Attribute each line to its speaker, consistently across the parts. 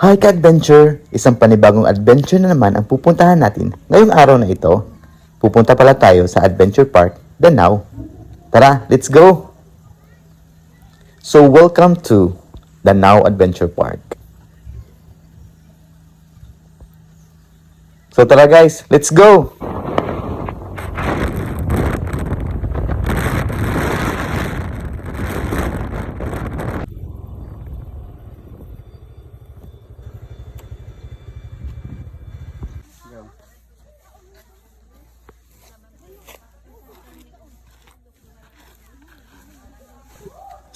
Speaker 1: Hi ka-adventure! Isang panibagong adventure na naman ang pupuntahan natin ngayong araw na ito. Pupunta pala tayo sa Adventure Park, Danau. Tara, let's go! So welcome to Danau Adventure Park. So tara guys, let's go!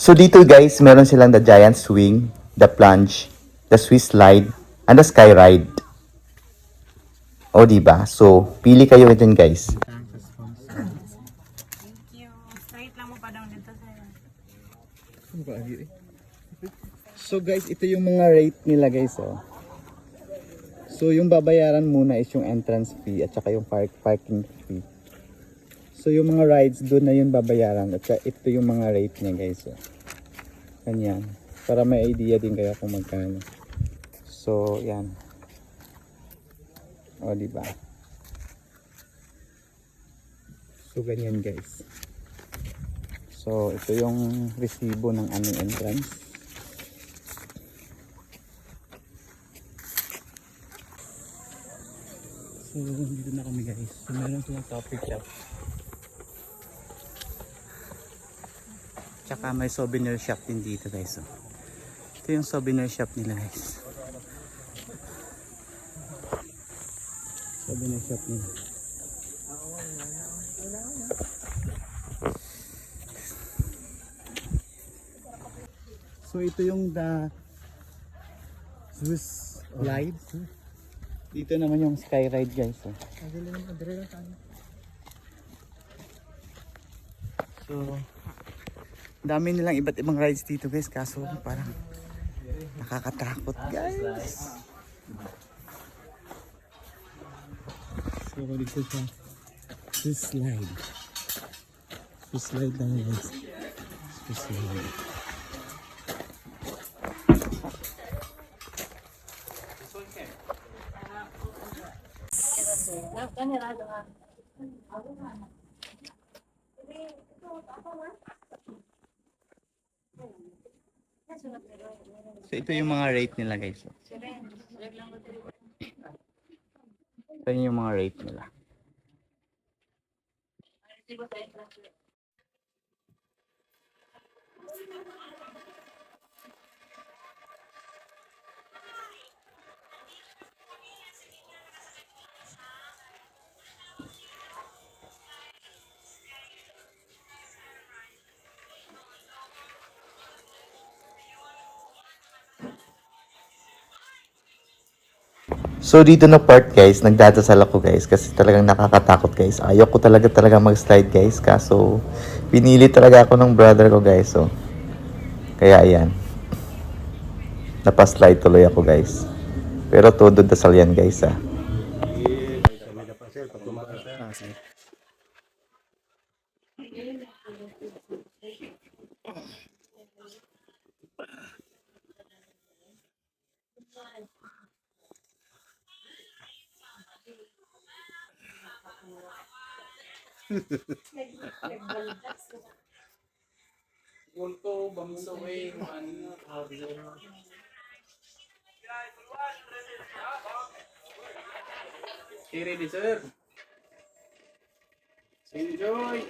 Speaker 1: So dito guys, meron silang the giant swing, the plunge, the Swiss slide, and the sky ride. O diba? So, pili kayo dyan guys.
Speaker 2: Thank you. Straight lang mo pa daw dito sir.
Speaker 1: So guys, ito yung mga rate nila guys oh. So yung babayaran muna is yung entrance fee at saka yung parking fee. So yung mga rides doon na yung babayaran at saka ito yung mga rate niya guys oh. Ganyan. Para may idea din kayo kung magkano. So yan. O diba? So ganyan guys. So ito yung resibo ng aming entrance. So dito na kami guys. So meron silang coffee shop. Tsaka may souvenir shop din dito guys. Oh. Ito yung souvenir shop nila guys. Souvenir shop nila. So ito yung the Swiss slide. Dito naman yung sky ride guys. Oh. So dami nilang iba't ibang rides dito guys, kaso parang nakakatakot guys. So dito siya Swiss slide. Swiss slide lang guys. Swiss slide. So ito yung mga rate nila guys. Ito yung mga rate nila. So dito na part guys, nagdadasal ako guys kasi talagang nakakatakot guys. Ayaw ko talaga mag-slide guys, kaso pinili talaga ako ng brother ko guys. So kaya ayan. Napaslide tuloy ako guys. Pero todo dasal yan guys ah.
Speaker 3: Multo, bamsuin, Siri di sir. Siri Joy.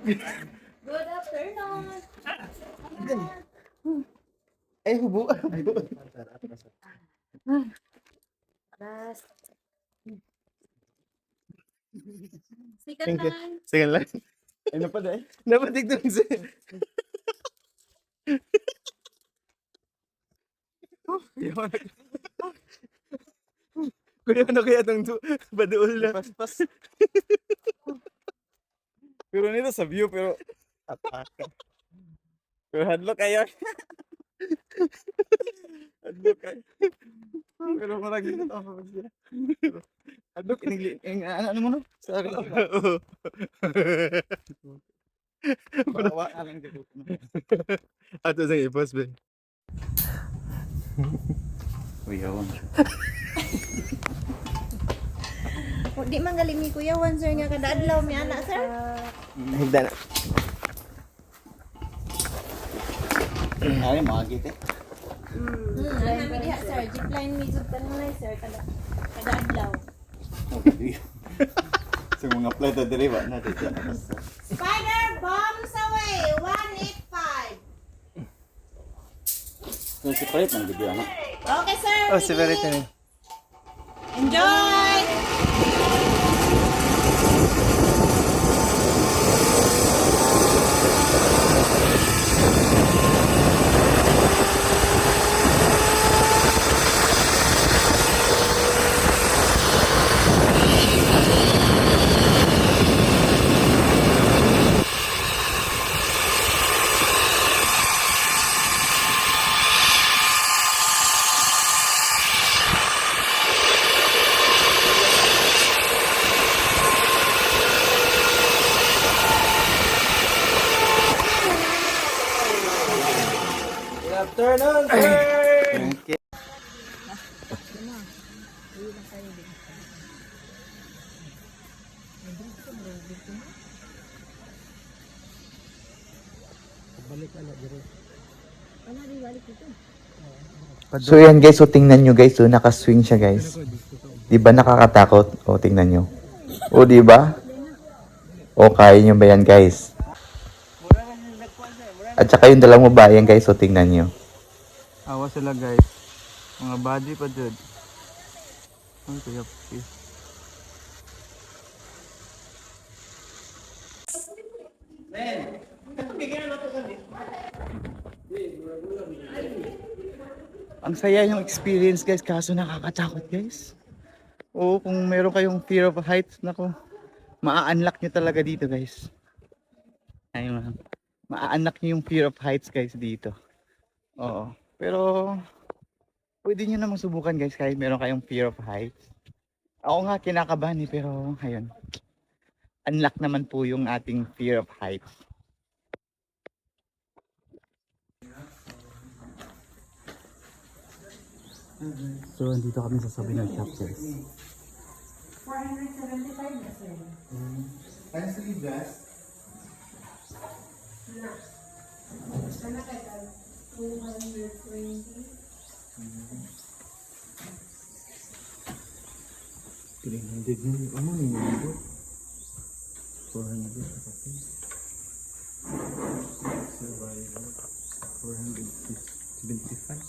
Speaker 2: Good afternoon.
Speaker 1: Eh hubo.
Speaker 2: Last. Second line.
Speaker 1: Sige lang. Ay, napaday. Napatig doon sa... Yun. Kuya, ano kaya itong baduol na? Pas. Pero nito sa view, pero... Ataka. Pero hadlock kayo. Hadlock kayo. Pero marag dito ako siya. Hadlock, ano mo no? Sorry. Oo. Bawa ka lang dito. Ato sa i-post ba? Uyawan.
Speaker 4: Di man galing ni Kuya Juan, sir, nga kada adlaw may anak, sir.
Speaker 1: Higda na. Ay, makakita eh.
Speaker 4: Ana mi diha, sir. Zipline mi jud kanunay, sir, kada adlaw.
Speaker 1: So mga plata diri ba na dito.
Speaker 4: Spider bombs away 185.
Speaker 1: So separate man video ano.
Speaker 4: Okay, sir.
Speaker 1: Oh, separate na.
Speaker 4: Enjoy.
Speaker 3: Afternoon, sir!
Speaker 1: Okay. So yan guys, so tingnan nyo guys, so nakaswing siya guys. Di ba nakakatakot? O tingnan nyo. O di ba? O kaya nyo ba yan guys? At saka yung dalawang babae yan guys, so tingnan nyo. Awa sila guys. Mga body pa dyan. Ang kaya please. Ang saya yung experience guys, kaso nakakatakot guys. Oo, kung meron kayong fear of heights, naku, maa-unlock nyo talaga dito guys. Ayun, maa-unlock nyo yung fear of heights guys dito. Oo, pero pwede nyo namang subukan guys kahit meron kayong fear of heights. Ako nga kinakabahan pero ayun, unlock naman po yung ating fear of heights. So, andito kami sa Sabinag Chapters.
Speaker 4: 475 na, sir.
Speaker 1: Ano sa libras?
Speaker 4: Sana kaya 220.
Speaker 1: 300 na ano nito? 400 survival 475.